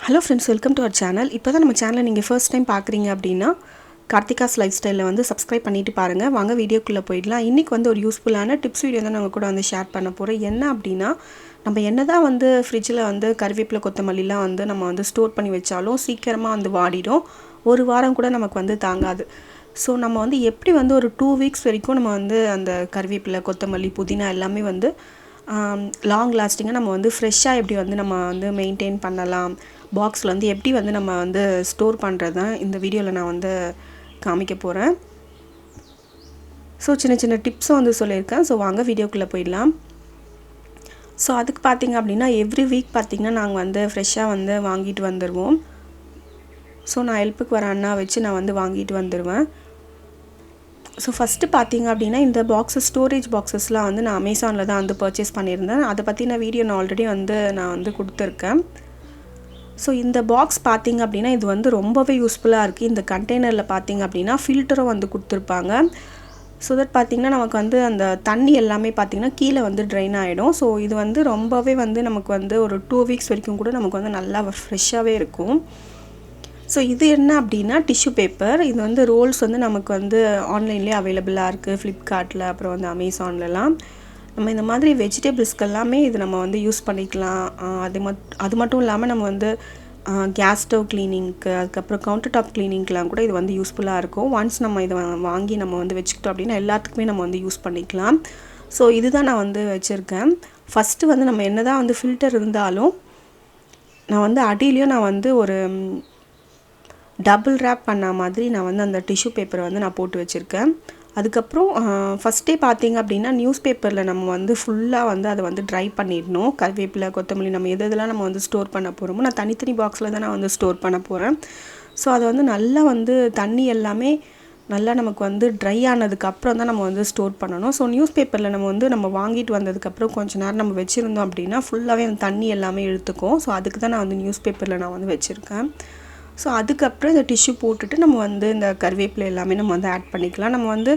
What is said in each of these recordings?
Hello friends, welcome to our channel. இப்போ தான் நம்ம சேனலை நீங்கள் ஃபர்ஸ்ட் டைம் பார்க்குறீங்க அப்படின்னா கார்த்திகாஸ் லைஃப் ஸ்டைலில் வந்து சப்ஸ்கிரைப் பண்ணிவிட்டு பாருங்கள். வாங்க வீடியோக்குள்ளே போயிடலாம். இன்றைக்கி வந்து ஒரு யூஸ்ஃபுல்லான டிப்ஸ் வீடியோ தான் நாங்கள் கூட வந்து ஷேர் பண்ண போகிறோம். என்ன அப்படின்னா, நம்ம என்ன தான் வந்து ஃப்ரிட்ஜில் வந்து கருவேப்பிலை கொத்தமல்லிலாம் வந்து நம்ம வந்து ஸ்டோர் பண்ணி வச்சாலும் சீக்கிரமாக வந்து வாடிடும். ஒரு வாரம் கூட நமக்கு வந்து தாங்காது. ஸோ நம்ம வந்து எப்படி வந்து ஒரு 2 வீக்ஸ் வரைக்கும் நம்ம வந்து அந்த கருவேப்பிலை கொத்தமல்லி புதினா எல்லாமே வந்து லாங் லாஸ்டிங்காக நம்ம வந்து ஃப்ரெஷ்ஷாக எப்படி வந்து நம்ம வந்து மெயின்டைன் பண்ணலாம், பாக்ஸில் வந்து எப்படி வந்து நம்ம வந்து ஸ்டோர் பண்ணுறது தான் இந்த வீடியோவில் நான் வந்து காமிக்க போகிறேன். ஸோ சின்ன சின்ன டிப்ஸும் வந்து சொல்லியிருக்கேன். ஸோ வாங்க வீடியோக்குள்ளே போயிடலாம். ஸோ அதுக்கு பார்த்திங்க அப்படின்னா எவ்ரி வீக் பார்த்திங்கன்னா நாங்கள் வந்து ஃப்ரெஷ்ஷாக வந்து வாங்கிட்டு வந்துடுவோம். ஸோ நான் ஹெல்ப்புக்கு வர அண்ணா வச்சு நான் வந்து வாங்கிட்டு வந்துடுவேன். ஸோ ஃபஸ்ட்டு பார்த்திங்க அப்படின்னா இந்த ஸ்டோரேஜ் பாக்ஸஸ்லாம் வந்து நான் அமேசானில் தான் வந்து பர்ச்சேஸ் பண்ணியிருந்தேன். அதை பற்றின வீடியோ நான் ஆல்ரெடி வந்து நான் வந்து கொடுத்துருக்கேன். ஸோ இந்த பாக்ஸ் பார்த்திங்க அப்படின்னா இது வந்து ரொம்பவே யூஸ்ஃபுல்லாக இருக்குது. இந்த கண்டெய்னரில் பார்த்திங்க அப்படின்னா ஃபில்டரும் வந்து கொடுத்துருப்பாங்க. ஸோ தட் பார்த்திங்கன்னா நமக்கு வந்து அந்த தண்ணி எல்லாமே பார்த்திங்கன்னா கீழே வந்து ட்ரைன் ஆகிடும். ஸோ இது வந்து ரொம்பவே வந்து நமக்கு வந்து ஒரு 2 வீக்ஸ் வரைக்கும் கூட நமக்கு வந்து நல்லா ஃப்ரெஷ்ஷாகவே இருக்கும். ஸோ இது என்ன அப்படின்னா டிஷ்யூ பேப்பர். இது வந்து ரோல்ஸ் வந்து நமக்கு வந்து ஆன்லைன்லேயே அவைலபிளாக இருக்குது, ஃப்ளிப்கார்ட்டில், அப்புறம் வந்து அமேசான்லலாம். நம்ம இந்த மாதிரி வெஜிடபிள்ஸ்க்கு எல்லாமே இது நம்ம வந்து யூஸ் பண்ணிக்கலாம். அது மட்டும் இல்லாமல் நம்ம வந்து கேஸ் ஸ்டவ் க்ளீனிங்க்கு, அதுக்கப்புறம் கவுண்டர் டாப் க்ளீனிங்க்கெலாம் கூட இது வந்து யூஸ்ஃபுல்லாக இருக்கும். ஒன்ஸ் நம்ம இதை வாங்கி நம்ம வந்து வச்சுக்கிட்டோம் அப்படின்னா எல்லாத்துக்குமே நம்ம வந்து யூஸ் பண்ணிக்கலாம். ஸோ இதுதான் நான் வந்து வச்சுருக்கேன். ஃபஸ்ட்டு வந்து நம்ம என்ன தான் வந்து ஃபில்டர் இருந்தாலும் நான் வந்து அடியிலையும் நான் வந்து ஒரு டபுள் ரேப் பண்ண மாதிரி நான் வந்து அந்த டிஷ்யூ பேப்பரை வந்து நான் போட்டு வச்சுருக்கேன். அதுக்கப்புறம் ஃபஸ்ட்டே பார்த்திங்க அப்படின்னா நியூஸ் பேப்பரில் நம்ம வந்து ஃபுல்லாக வந்து அதை வந்து ட்ரை பண்ணிடணும். கருவேப்பிலை கொத்தமல்லி நம்ம எதெல்லாம் நம்ம வந்து ஸ்டோர் பண்ண போகிறோமோ நான் தனித்தனி பாக்ஸில் தான் நான் வந்து ஸ்டோர் பண்ண போகிறேன். ஸோ அதை வந்து நல்லா வந்து தண்ணி எல்லாமே நல்லா நமக்கு வந்து ட்ரை ஆனதுக்கப்புறம் தான் நம்ம வந்து ஸ்டோர் பண்ணணும். ஸோ நியூஸ் பேப்பரில் நம்ம வாங்கிட்டு வந்ததுக்கப்புறம் கொஞ்சம் நேரம் நம்ம வச்சுருந்தோம் அப்படின்னா ஃபுல்லாகவே அந்த தண்ணி எல்லாமே இழுத்துக்கும். ஸோ அதுக்கு தான் நான் வந்து நியூஸ் பேப்பரில் நான் வந்து வச்சுருக்கேன். ஸோ அதுக்கப்புறம் இந்த டிஷ்யூ போட்டுட்டு நம்ம வந்து இந்த கருவேப்பிலை எல்லாமே நம்ம வந்து ஆட் பண்ணிக்கலாம். நம்ம வந்து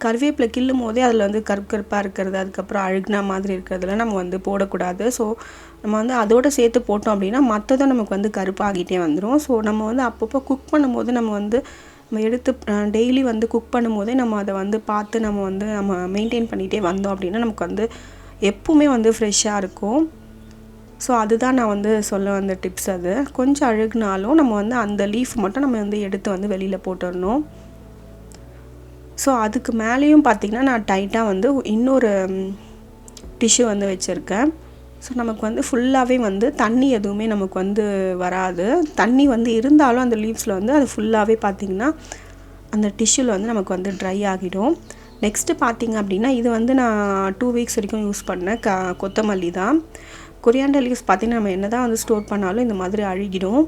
கருவேப்பிலை கிள்ளும் போதே அதில் வந்து கருப்பாக இருக்கிறது, அதுக்கப்புறம் அழுகுனா மாதிரி இருக்கிறதுலாம் நம்ம வந்து போடக்கூடாது. ஸோ நம்ம வந்து அதோடு சேர்த்து போட்டோம் அப்படின்னா மற்றதும் நமக்கு வந்து கருப்பாகிட்டே வந்துடும். ஸோ நம்ம வந்து அப்பப்போ குக் பண்ணும்போது நம்ம எடுத்து டெய்லி வந்து குக் பண்ணும்போதே நம்ம அதை வந்து பார்த்து நம்ம மெயின்டைன் பண்ணிகிட்டே வந்தோம் அப்படின்னா நமக்கு வந்து எப்பவுமே வந்து ஃப்ரெஷ்ஷாக இருக்கும். ஸோ அதுதான் நான் வந்து சொல்ல வந்த டிப்ஸ். அது கொஞ்சம் அழுகுனாலும் நம்ம வந்து அந்த லீஃப் மட்டும் நம்ம வந்து எடுத்து வந்து வெளியில் போட்டுடணும். ஸோ அதுக்கு மேலேயும் பார்த்திங்கன்னா நான் டைட்டாக வந்து இன்னொரு டிஷ்யூ வந்து வச்சுருக்கேன். ஸோ நமக்கு வந்து ஃபுல்லாகவே வந்து தண்ணி எதுவுமே நமக்கு வந்து வராது. தண்ணி வந்து இருந்தாலும் அந்த லீவ்ஸில் வந்து அது ஃபுல்லாகவே பார்த்திங்கன்னா அந்த டிஷ்யூவில் வந்து நமக்கு வந்து ட்ரை ஆகிடும். நெக்ஸ்ட்டு பார்த்திங்க அப்படின்னா இது வந்து நான் 2 வீக்ஸ் வரைக்கும் யூஸ் பண்ணேன். கொத்தமல்லி தான். கொரியாண்டர் லீவ்ஸ் பார்த்திங்கன்னா நம்ம என்ன தான் வந்து ஸ்டோர் பண்ணாலும் இந்த மாதிரி அழுகிடும்.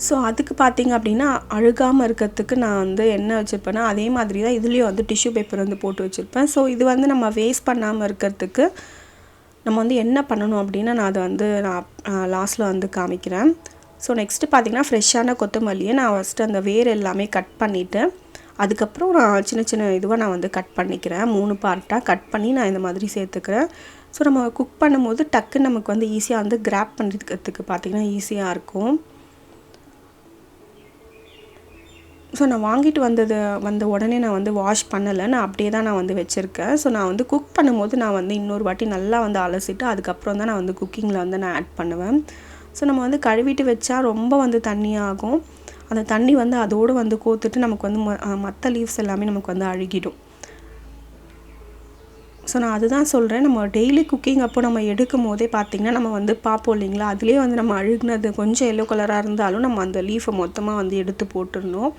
ஸோ அதுக்கு பார்த்திங்க அப்படின்னா அழுகாமல் இருக்கிறதுக்கு நான் வந்து என்ன வச்சுருப்பேன்னா அதே மாதிரி தான் இதுலேயும் வந்து டிஷ்யூ பேப்பர் வந்து போட்டு வச்சுருப்பேன். ஸோ இது வந்து நம்ம வேஸ்ட் பண்ணாமல் இருக்கிறதுக்கு நம்ம வந்து என்ன பண்ணணும் அப்படின்னா நான் அதை வந்து லாஸ்ட்டில் வந்து காமிக்கிறேன். ஸோ நெக்ஸ்ட்டு பார்த்திங்கன்னா ஃப்ரெஷ்ஷான கொத்தமல்லியை நான் ஃபஸ்ட்டு அந்த வேர் எல்லாமே கட் பண்ணிவிட்டு அதுக்கப்புறம் நான் சின்ன சின்ன இதுவாக நான் வந்து கட் பண்ணிக்கிறேன். 3 பார்ட்டாக கட் பண்ணி நான் இந்த மாதிரி சேர்த்துக்கிறேன். ஸோ நம்ம குக் பண்ணும்போது டக்குன்னு நமக்கு வந்து ஈஸியாக வந்து கிராப் பண்ணிக்கிறதுக்கு பார்த்திங்கன்னா ஈஸியாக இருக்கும். ஸோ நான் வாங்கிட்டு வந்த உடனே நான் வந்து வாஷ் பண்ணலை, நான் அப்படியே தான் நான் வந்து வச்சுருக்கேன். ஸோ நான் வந்து குக் பண்ணும்போது நான் வந்து இன்னொரு வாட்டி நல்லா வந்து அலசிட்டு அதுக்கப்புறம் தான் நான் வந்து குக்கிங்கில் வந்து நான் ஆட் பண்ணுவேன். ஸோ நம்ம வந்து கழுவிட்டு வச்சா ரொம்ப வந்து தண்ணியாகும். அந்த தண்ணி வந்து அதோடு வந்து கோத்துட்டு நமக்கு வந்து மற்ற லீவ்ஸ் எல்லாமே நமக்கு வந்து அழுகிடும். ஸோ நான் அதுதான் சொல்கிறேன், நம்ம டெய்லி குக்கிங் அப்போ நம்ம எடுக்கும் போதே பார்த்திங்கன்னா நம்ம வந்து பார்ப்போம் இல்லைங்களா, அதுலேயே வந்து நம்ம அழுகுனது கொஞ்சம் எல்லோ கலராக இருந்தாலும் நம்ம அந்த லீஃபை மொத்தமாக வந்து எடுத்து போட்டுடணும்.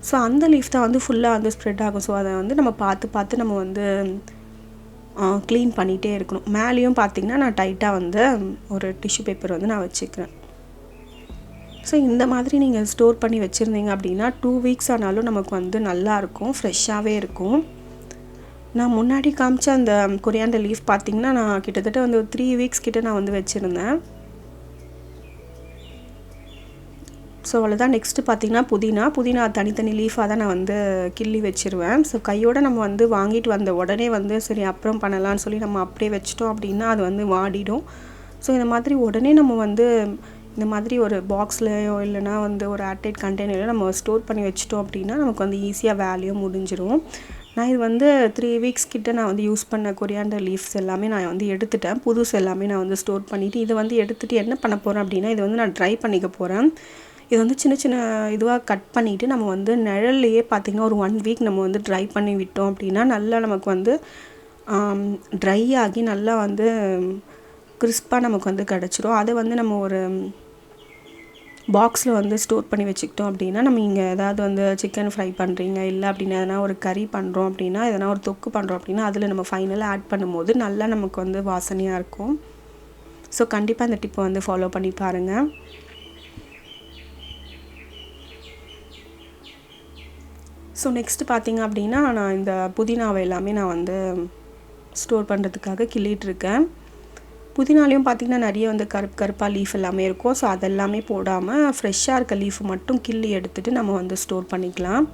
ஸோ அந்த லீஃப் தான் வந்து ஃபுல்லாக வந்து ஸ்ப்ரெட் ஆகும். ஸோ அதை வந்து நம்ம பார்த்து நம்ம வந்து க்ளீன் பண்ணிகிட்டே இருக்கணும். மேலேயும் பார்த்திங்கன்னா நான் டைட்டாக வந்து ஒரு டிஷ்யூ பேப்பர் வந்து நான் வச்சுக்கிறேன். ஸோ இந்த மாதிரி நீங்கள் ஸ்டோர் பண்ணி வச்சுருந்தீங்க அப்படின்னா 2 வீக்ஸ் ஆனாலும் நமக்கு வந்து நல்லாயிருக்கும், ஃப்ரெஷ்ஷாகவே இருக்கும். நான் முன்னாடி காமிச்ச அந்த கொரியாண்டர் லீஃப் பார்த்திங்கன்னா நான் கிட்டத்தட்ட வந்து 3 வீக்ஸ் கிட்ட நான் வந்து வச்சுருந்தேன். ஸோ அவ்வளோதான். நெக்ஸ்ட்டு பார்த்திங்கன்னா புதினா தனித்தனி லீஃபாக தான் நான் வந்து கிள்ளி வச்சுருவேன். ஸோ கையோடு நம்ம வந்து வாங்கிட்டு வந்த உடனே வந்து சரி அப்புறம் பண்ணலான்னு சொல்லி நம்ம அப்படியே வச்சிட்டோம் அப்படின்னா அது வந்து வாடிடும். ஸோ இந்த மாதிரி உடனே நம்ம வந்து இந்த மாதிரி ஒரு பாக்ஸ்லையோ இல்லைனா வந்து ஒரு ஏர்டைட் கண்டெய்னரில் நம்ம ஸ்டோர் பண்ணி வச்சிட்டோம் அப்படின்னா நமக்கு வந்து ஈஸியாக வேலையும் முடிஞ்சிடும். நான் இது வந்து 3 வீக்ஸ் கிட்ட நான் வந்து யூஸ் பண்ண கொரியாண்டர் லீவ்ஸ் எல்லாமே நான் வந்து எடுத்துட்டேன். புதுசு எல்லாமே நான் வந்து ஸ்டோர் பண்ணிவிட்டு இதை வந்து எடுத்துகிட்டு என்ன பண்ண போகிறேன் அப்படின்னா இதை வந்து நான் ட்ரை பண்ணிக்க போகிறேன். இது வந்து சின்ன சின்ன இதுவாக கட் பண்ணிவிட்டு நம்ம வந்து நிழல்லையே பார்த்திங்கன்னா ஒரு 1 வீக் நம்ம வந்து ட்ரை பண்ணி விட்டோம் அப்படின்னா நல்லா நமக்கு வந்து ட்ரை ஆகி நல்லா வந்து கிறிஸ்பாக நமக்கு வந்து கிடச்சிரும். அதை வந்து நம்ம ஒரு பாக்ஸில் வந்து ஸ்டோர் பண்ணி வச்சுக்கிட்டோம் அப்படின்னா நம்ம இங்கே ஏதாவது வந்து சிக்கன் ஃப்ரை பண்ணுறீங்க இல்லை அப்படின்னா எதனா ஒரு கறி பண்ணுறோம் அப்படின்னா எதனா ஒரு தொக்கு பண்ணுறோம் அப்படின்னா அதில் நம்ம ஃபைனலாக ஆட் பண்ணும்போது நல்லா நமக்கு வந்து வாசனையாக இருக்கும். ஸோ கண்டிப்பாக இந்த டிப்பை வந்து ஃபாலோ பண்ணி பாருங்கள். ஸோ நெக்ஸ்ட்டு பார்த்திங்க அப்படின்னா நான் இந்த புதினாவை எல்லாமே நான் வந்து ஸ்டோர் பண்ணுறதுக்காக கிள்ளிகிட்ருக்கேன். புதினாலையும் பார்த்திங்கன்னா நிறைய வந்து கருப்பாக லீஃப் எல்லாமே இருக்கும். ஸோ அதெல்லாமே போடாமல் ஃப்ரெஷ்ஷாக இருக்க லீஃப் மட்டும் கிள்ளி எடுத்துகிட்டு நம்ம வந்து ஸ்டோர் பண்ணிக்கலாம்.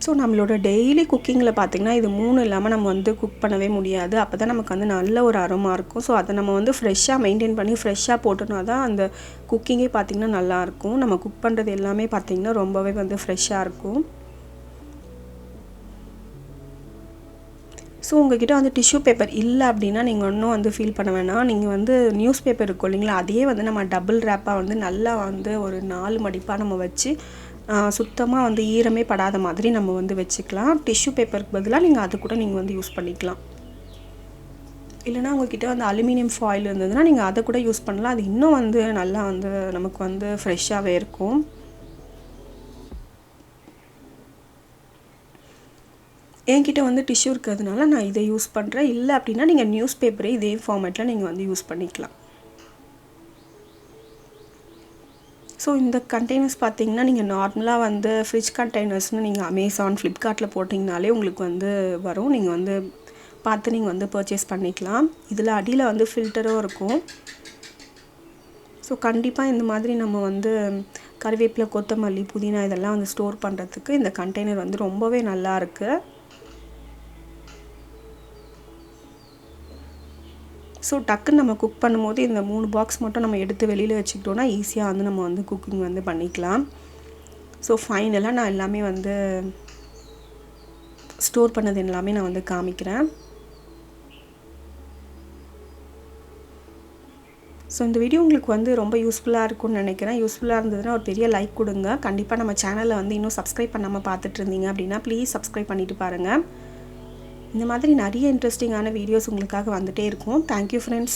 ஸோ நம்மளோட டெய்லி குக்கிங்கில் பார்த்திங்கன்னா இது 3 இல்லாமல் நம்ம வந்து குக் பண்ணவே முடியாது. அப்போ தான் நமக்கு வந்து நல்ல ஒரு அரோமா இருக்கும். ஸோ அதை நம்ம வந்து ஃப்ரெஷ்ஷாக மெயின்டைன் பண்ணி ஃப்ரெஷ்ஷாக போட்டோன்னா தான் அந்த குக்கிங்கே பார்த்திங்கன்னா நல்லாயிருக்கும். நம்ம குக் பண்ணுறது எல்லாமே பார்த்திங்கன்னா ரொம்பவே வந்து ஃப்ரெஷ்ஷாக இருக்கும். ஸோ உங்கள்கிட்ட வந்து டிஷ்யூ பேப்பர் இல்லை அப்படின்னா நீங்கள் ஒன்றும் வந்து ஃபீல் பண்ண வேணாம். நீங்கள் வந்து நியூஸ் பேப்பர் இருக்கும் இல்லைங்களா, அதையே வந்து நம்ம டபுள் ரேப்பாக வந்து நல்லா வந்து ஒரு 4 மடிப்பாக நம்ம வச்சு சுத்தமாக வந்து ஈரமே படாத மாதிரி நம்ம வந்து வச்சுக்கலாம். டிஷ்யூ பேப்பருக்கு பதிலாக நீங்கள் அது கூட நீங்கள் வந்து யூஸ் பண்ணிக்கலாம். இல்லைனா உங்கள்கிட்ட வந்து அலுமினியம் ஃபாயில் இருந்ததுன்னா நீங்கள் அதை கூட யூஸ் பண்ணலாம். அது இன்னும் வந்து நல்லா வந்து நமக்கு வந்து ஃப்ரெஷ்ஷாகவே இருக்கும். என்கிட்ட வந்து டிஷ்யூ இருக்கிறதுனால நான் இதை யூஸ் பண்ணுறேன். இல்லை அப்படின்னா நீங்கள் நியூஸ் பேப்பரே இதே ஃபார்மேட்டில் நீங்கள் வந்து யூஸ் பண்ணிக்கலாம். ஸோ இந்த கண்டெய்னர்ஸ் பார்த்திங்கன்னா நீங்கள் நார்மலாக வந்து ஃப்ரிட்ஜ் கண்டெய்னர்ஸ்னு நீங்கள் அமேசான், ஃப்ளிப்கார்ட்டில் போட்டிங்கனாலே உங்களுக்கு வந்து வரும். நீங்கள் வந்து பார்த்து நீங்கள் வந்து பர்ச்சேஸ் பண்ணிக்கலாம். இதில் அடியில் வந்து ஃபில்டரும் இருக்கும். ஸோ கண்டிப்பாக இந்த மாதிரி நம்ம வந்து கறிவேப்பிலை, கொத்தமல்லி, புதினா இதெல்லாம் வந்து ஸ்டோர் பண்ணுறதுக்கு இந்த கண்டெய்னர் வந்து ரொம்பவே நல்லா இருக்குது. ஸோ டக்குன்னு நம்ம குக் பண்ணும்போது இந்த 3 பாக்ஸ் மட்டும் நம்ம எடுத்து வெளியில் வச்சுக்கிட்டோன்னா ஈஸியாக வந்து நம்ம வந்து குக்கிங் வந்து பண்ணிக்கலாம். ஸோ ஃபைனலாக நான் எல்லாமே வந்து ஸ்டோர் பண்ணது எல்லாமே நான் வந்து காமிக்கிறேன். ஸோ இந்த வீடியோ உங்களுக்கு வந்து ரொம்ப யூஸ்ஃபுல்லாக இருக்கும்னு நினைக்கிறேன். யூஸ்ஃபுல்லாக இருந்ததுன்னா ஒரு பெரிய லைக் கொடுங்க. கண்டிப்பாக நம்ம சேனலை வந்து இன்னும் சப்ஸ்கிரைப் பண்ணாமல் பார்த்துட்டு இருந்தீங்க அப்படின்னா ப்ளீஸ் சப்ஸ்கிரைப் பண்ணிவிட்டு பாருங்கள். இந்த மாதிரி நிறைய இன்ட்ரெஸ்டிங்கான வீடியோஸ் உங்களுக்காக வந்துகிட்டே இருக்கும். Thank you friends.